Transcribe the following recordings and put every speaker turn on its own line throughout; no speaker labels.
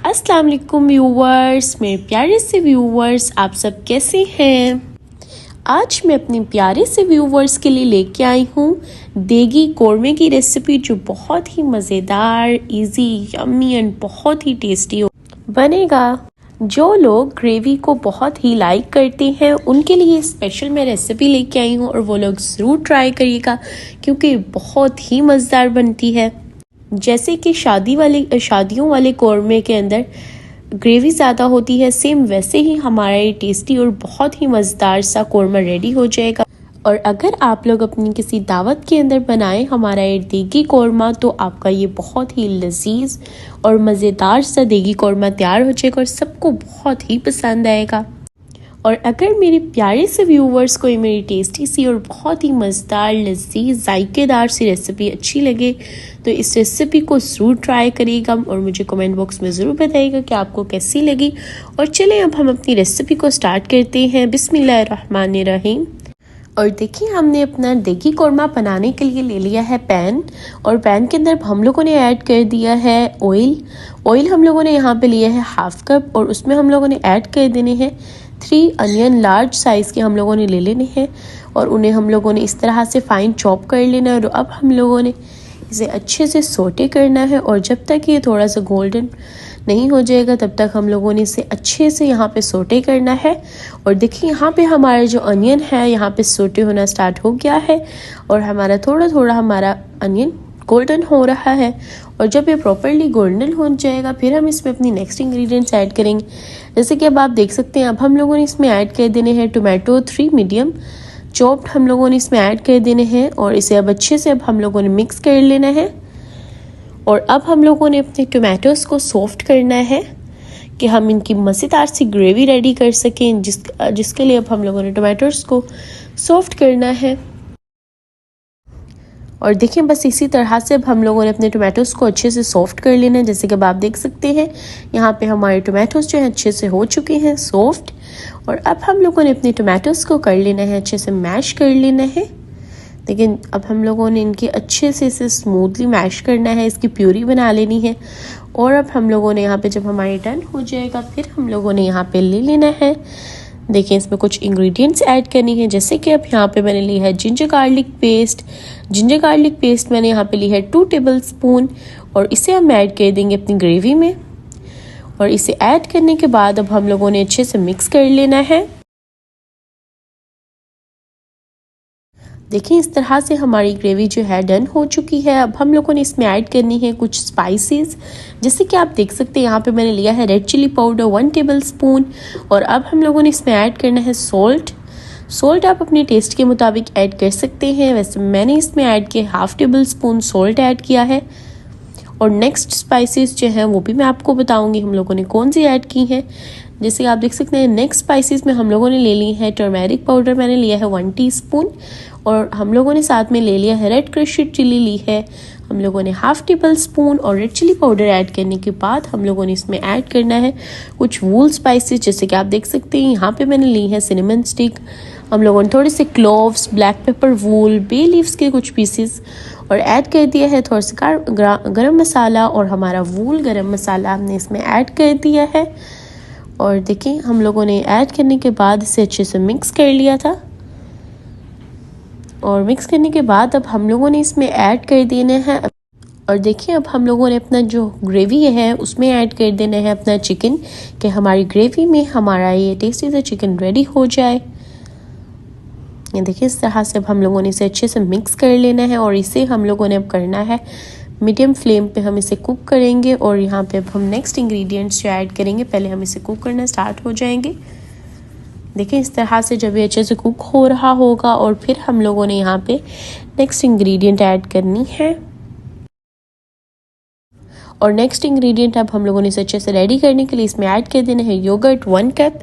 अस्सलाम वालेकुम व्यूवर्स, मेरे प्यारे से व्यूवर्स, आप सब कैसे हैं। आज मैं अपने प्यारे से व्यूवर्स के लिए लेके आई हूँ देगी कौरमे की रेसिपी, जो बहुत ही मज़ेदार, इजी, यम्मी एंड बहुत ही टेस्टी बनेगा। जो लोग ग्रेवी को बहुत ही लाइक करते हैं उनके लिए स्पेशल मैं रेसिपी लेके आई हूँ और वो लोग ज़रूर ट्राई करिएगा क्योंकि बहुत ही मज़ेदार बनती है। जैसे कि शादियों वाले कौरमे के अंदर ग्रेवी ज़्यादा होती है, सेम वैसे ही हमारा ये टेस्टी और बहुत ही मज़ेदार सा कौरमा रेडी हो जाएगा। और अगर आप लोग अपनी किसी दावत के अंदर बनाएं हमारा ये देगी कौरमा, तो आपका ये बहुत ही लजीज और मज़ेदार सा देगी कौरमा तैयार हो जाएगा और सबको बहुत ही पसंद आएगा। और अगर मेरे प्यारे से व्यूवर्स को ये मेरी टेस्टी सी और बहुत ही मज़ेदार, लजीज, जायकेदार सी रेसिपी अच्छी लगे तो इस रेसिपी को ज़रूर ट्राई करिएगा और मुझे कमेंट बॉक्स में ज़रूर बताइएगा कि आपको कैसी लगी। और चलें अब हम अपनी रेसिपी को स्टार्ट करते हैं। बिस्मिल्लाहिर्रहमानिर्रहीम। और देखिए, हमने अपना देगी कौरमा बनाने के लिए ले लिया है पैन, और पैन के अंदर हम लोगों ने ऐड कर दिया है ऑयल हम लोगों ने यहाँ पे लिया है हाफ कप, और उसमें हम लोगों ने ऐड कर देने हैं 3 अनियन लार्ज साइज़ के हम लोगों ने ले लेने हैं और उन्हें हम लोगों ने इस तरह से फाइन चॉप कर लेना है। और अब हम लोगों ने इसे अच्छे से सोटे करना है और जब तक ये थोड़ा सा गोल्डन नहीं हो जाएगा तब तक हम लोगों ने इसे अच्छे से यहाँ पे सोटे करना है। और देखिए, यहाँ पे हमारा जो अनियन है यहाँ पे सोटे होना स्टार्ट हो गया है और हमारा थोड़ा थोड़ा हमारा अनियन गोल्डन हो रहा है। और जब ये प्रॉपरली गोल्डन हो जाएगा फिर हम इसमें अपनी नेक्स्ट इंग्रेडिएंट्स ऐड करेंगे। जैसे कि अब आप देख सकते हैं, अब हम लोगों ने इसमें ऐड कर देने हैं टोमेटो 3 मीडियम चॉप्ड हम लोगों ने इसमें ऐड कर देने हैं और इसे अब अच्छे से अब हम लोगों ने मिक्स कर लेना है। और अब हम लोगों ने अपने टोमेटोज़ को सॉफ्ट करना है कि हम इनकी मज़ेदार सी ग्रेवी रेडी कर सकें, जिसके लिए अब हम लोगों ने टोमेटोज़ को सॉफ्ट करना है। और देखिए, बस इसी तरह से अब हम लोगों ने अपने टोमेटोज़ को अच्छे से सॉफ्ट कर लेना है। जैसे कि अब आप देख सकते हैं, यहाँ पे हमारे टोमेटोज़ जो हैं अच्छे से हो चुके हैं सॉफ्ट। और अब हम लोगों ने अपने टोमेटोज़ को कर लेना है, अच्छे से मैश कर लेना है। लेकिन अब हम लोगों ने इनके अच्छे से इसे स्मूथली मैश करना है, इसकी प्यूरी बना लेनी है। और अब हम लोगों ने यहाँ पे जब हमारी डन हो जाएगा फिर हम लोगों ने यहाँ पे ले लेना है। देखिए, इसमें कुछ इंग्रेडिएंट्स ऐड करनी है। जैसे कि अब यहाँ पे मैंने ली है जिंजर गार्लिक पेस्ट मैंने यहाँ पे ली है 2 टेबल स्पून, और इसे हम ऐड कर देंगे अपनी ग्रेवी में। और इसे ऐड करने के बाद अब हम लोगों ने अच्छे से मिक्स कर लेना है। देखिए, इस तरह से हमारी ग्रेवी जो है डन हो चुकी है। अब हम लोगों ने इसमें ऐड करनी है कुछ स्पाइसेस। जैसे कि आप देख सकते हैं, यहाँ पे मैंने लिया है red chilli powder 1 tablespoon, और अब हम लोगों ने इसमें ऐड करना है सॉल्ट आप अपने टेस्ट के मुताबिक ऐड कर सकते हैं। वैसे मैंने इसमें ऐड किया half table spoon salt add किया है। और नेक्स्ट स्पाइसेस जो हैं वो भी मैं आपको बताऊंगी हम लोगों ने कौन सी ऐड की हैं। जैसे आप देख सकते हैं, नेक्स्ट स्पाइसेस में हम लोगों ने ले ली है टर्मेरिक पाउडर, मैंने लिया है 1 टीस्पून, और हम लोगों ने साथ में ले लिया है रेड क्रश्ड चिली ली है हम लोगों ने हाफ टेबल स्पून। और रेड चिली पाउडर ऐड करने के बाद हम लोगों ने इसमें ऐड करना है कुछ वूल स्पाइसेस। जैसे कि आप देख सकते हैं, यहाँ पे मैंने ली है सिनेमन स्टिक, हम लोगों ने थोड़े से क्लोव्स, ब्लैक पेपर, वूल, बे लीव्स के कुछ पीसेस, और ऐड कर दिया है थोड़ा सा गरम मसाला, और हमारा वूल गरम मसाला हमने इसमें ऐड कर दिया है। और देखिए, हम लोगों ने ऐड करने के बाद इसे अच्छे से मिक्स कर लिया था। और मिक्स करने के बाद अब हम लोगों ने इसमें ऐड कर देना है। और देखिए, अब हम लोगों ने अपना जो ग्रेवी है उसमें ऐड कर देना है अपना चिकन, कि हमारी ग्रेवी में हमारा ये टेस्टी सा चिकन रेडी हो जाए। ये देखिए, इस तरह से अब हम लोगों ने इसे अच्छे से मिक्स कर लेना है और इसे हम लोगों ने अब करना है मीडियम फ्लेम पे, हम इसे कुक करेंगे। और यहाँ पे अब हम नेक्स्ट इंग्रेडिएंट्स जो ऐड करेंगे, पहले हम इसे कुक करना स्टार्ट हो जाएंगे। देखिए, इस तरह से जब ये अच्छे से कुक हो रहा होगा और फिर हम लोगों ने यहाँ पे नेक्स्ट इंग्रेडिएंट ऐड करनी है। और नेक्स्ट इंग्रेडिएंट अब हम लोगों ने इसे अच्छे से रेडी करने के लिए इसमें ऐड कर देना है योगर्ट 1 कप,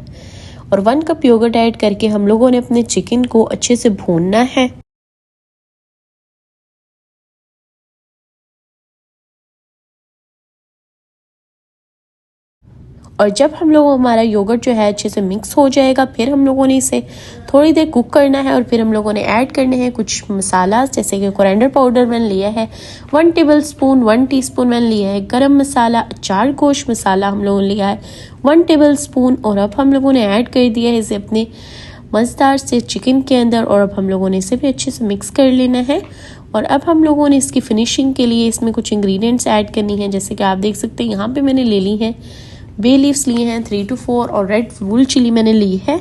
और 1 कप योगर्ट ऐड करके हम लोगों ने अपने चिकन को अच्छे से भूनना है। और जब हम लोग हमारा योगर्ट जो है अच्छे से मिक्स हो जाएगा, फिर हम लोगों ने इसे थोड़ी देर कुक करना है और फिर हम लोगों ने ऐड करने हैं कुछ मसाला, जैसे कि कोरिएंडर पाउडर मैंने लिया है 1 टेबलस्पून, 1 टीस्पून मैंने लिया है गरम मसाला, अचार गोश्त मसाला हम लोगों ने लिया है 1 टेबलस्पून। और अब हम लोगों ने ऐड कर दिया है इसे अपने मज़ेदार से चिकन के अंदर और अब हम लोगों ने इसे भी अच्छे से मिक्स कर लेना है। और अब हम लोगों ने इसकी फिनिशिंग के लिए इसमें कुछ इंग्रेडिएंट्स ऐड करनी है, जैसे कि आप देख सकते हैं यहाँ पे मैंने ले ली है बे लीव्स लिए हैं 3 to 4 और रेड फूल चिली मैंने ली है।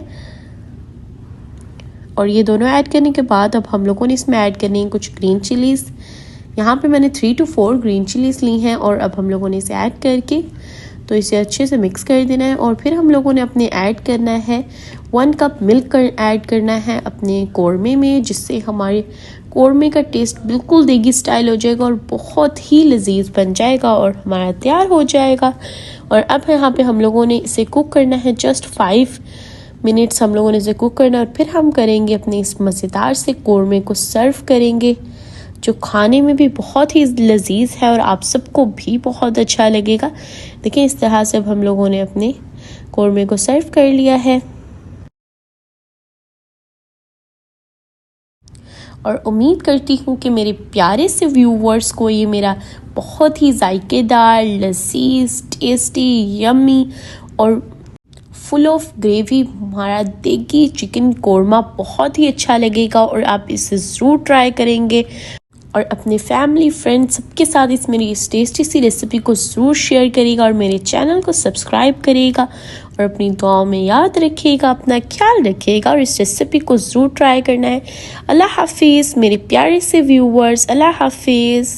और ये दोनों ऐड करने के बाद अब हम लोगों ने इसमें ऐड करनी है कुछ ग्रीन चिलीज़। यहाँ पे मैंने 3 to 4 ग्रीन चिलीज़ ली हैं और अब हम लोगों ने इसे ऐड करके तो इसे अच्छे से मिक्स कर देना है। और फिर हम लोगों ने अपने ऐड करना है 1 कप मिल्क ऐड करना है अपने कौरमे में, जिससे हमारे कौरमे का टेस्ट बिल्कुल देगी स्टाइल हो जाएगा और बहुत ही लजीज बन जाएगा और हमारा तैयार हो जाएगा। और अब यहाँ पे हम लोगों ने इसे कुक करना है जस्ट 5 मिनट्स हम लोगों ने इसे कुक करना है और फिर हम करेंगे अपने इस मज़ेदार से कौरमे को सर्व करेंगे, जो खाने में भी बहुत ही लजीज है और आप सबको भी बहुत अच्छा लगेगा। देखिए इस तरह से अब हम लोगों ने अपने कौरमे को सर्व कर लिया है और उम्मीद करती हूँ कि मेरे प्यारे से व्यूवर्स को ये मेरा बहुत ही जायकेदार, लजीज, टेस्टी, यम्मी और फुल ऑफ ग्रेवी हमारा देगी चिकन कौरमा बहुत ही अच्छा लगेगा और आप इसे ज़रूर ट्राई करेंगे और अपने फैमिली फ्रेंड्स सबके साथ इस मेरी इस टेस्टी सी रेसिपी को ज़रूर शेयर करिएगा और मेरे चैनल को सब्सक्राइब करिएगा और अपनी दुआओं में याद रखिएगा, अपना ख्याल रखिएगा और इस रेसिपी को ज़रूर ट्राई करना है। अल्लाह हाफिज़ मेरे प्यारे से व्यूवर्स, अल्लाह हाफिज़।